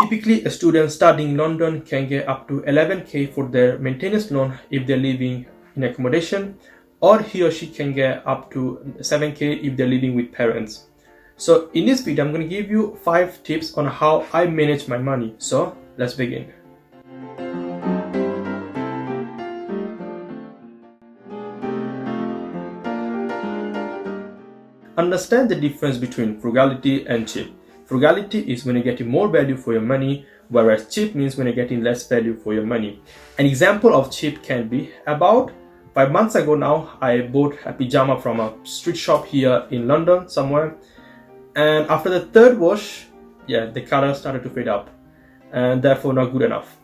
Typically, a student studying in London can get up to 11k for their maintenance loan if they're living in accommodation, or he or she can get up to 7k if they're living with parents. So in this video, I'm going to give you 5 tips on how I manage my money. So let's begin. Understand the difference between frugality and cheap. Frugality is when you're getting more value for your money, whereas cheap means when you're getting less value for your money. An example of cheap can be about 5 months ago now, I bought a pyjama from a street shop here in London somewhere. And after the third wash, the color started to fade up and therefore not good enough.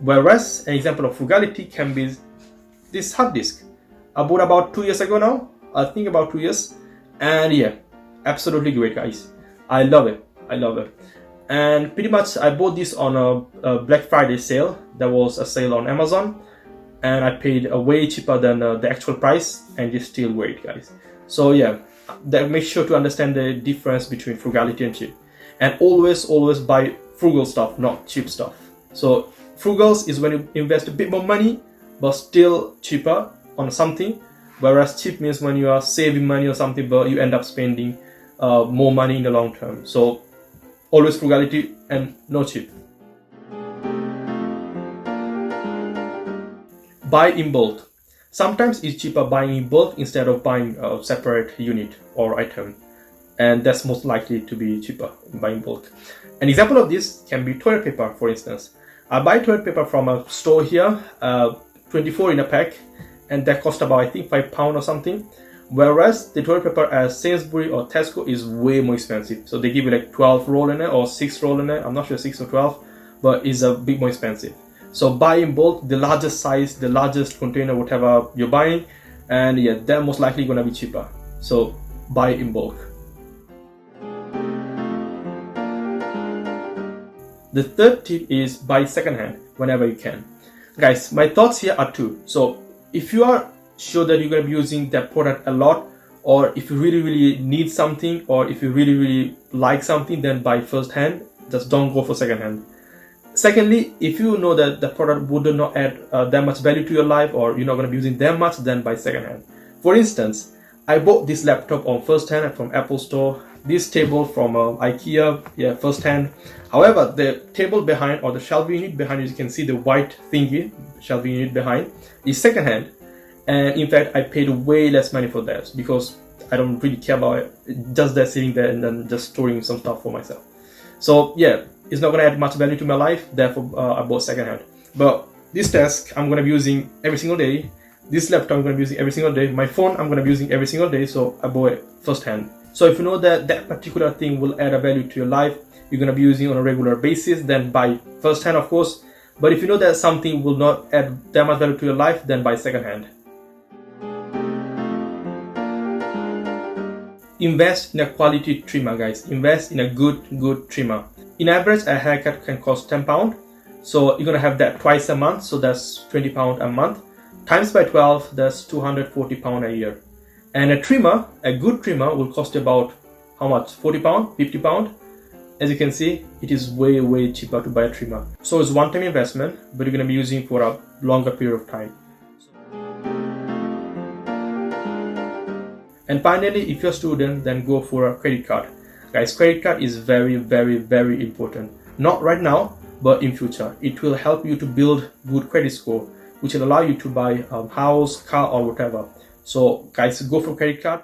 Whereas an example of frugality can be this hard disk. I bought about 2 years ago now, I think about 2 years. And absolutely great, guys. I love it. And pretty much I bought this on a Black Friday sale. There was a sale on Amazon and I paid way cheaper than the actual price, and it's still great, guys. So make sure to understand the difference between frugality and cheap, and always buy frugal stuff, not cheap stuff. So frugals is when you invest a bit more money but still cheaper on something, whereas cheap means when you are saving money or something but you end up spending more money in the long term. So always frugality and no cheap. Buy in bulk. Sometimes it's cheaper buying in bulk instead of buying a separate unit or item, and that's most likely to be cheaper buying bulk. An example of this can be toilet paper, for instance. I buy toilet paper from a store here, 24 in a pack, and that cost about I think £5 or something. Whereas the toilet paper at Sainsbury or Tesco is way more expensive. So they give you like 12 roll in it or 6 roll in it. I'm not sure 6 or 12, but it's a bit more expensive. So buy in bulk, the largest size, the largest container, whatever you're buying, and they're most likely gonna be cheaper. So buy in bulk. The third tip is buy secondhand whenever you can. Guys, my thoughts here are 2. So if you are sure that you're going to be using that product a lot, or if you really need something, or if you really like something, then buy first hand. Just don't go for second hand. Secondly, if you know that the product would not add that much value to your life, or you're not going to be using that much, then buy second hand. For instance, I bought this laptop on first hand from Apple Store, this table from IKEA, first hand. However, the table behind, or the shelving unit behind, as you can see the white thingy, shelving unit behind, is second hand. And in fact, I paid way less money for that because I don't really care about it. Just that sitting there and then just storing some stuff for myself. So it's not going to add much value to my life. Therefore, I bought second hand. But this desk I'm going to be using every single day. This laptop I'm going to be using every single day. My phone I'm going to be using every single day. So I bought it first hand. So if you know that that particular thing will add a value to your life, you're going to be using on a regular basis, then buy first hand, of course. But if you know that something will not add that much value to your life, then buy second hand. Invest in a quality trimmer, guys. Invest in a good trimmer. In average, a haircut can cost £10. So you're gonna have that twice a month. So that's £20 a month. Times by 12, that's £240 a year. And a trimmer, a good trimmer, will cost you about how much? £40, £50. As you can see, it is way cheaper to buy a trimmer. So it's one-time investment, but you're gonna be using for a longer period of time. And finally, if you're a student, then go for a credit card. Guys, credit card is very important. Not right now, but in future. It will help you to build good credit score, which will allow you to buy a house, car, or whatever. So guys, go for credit card.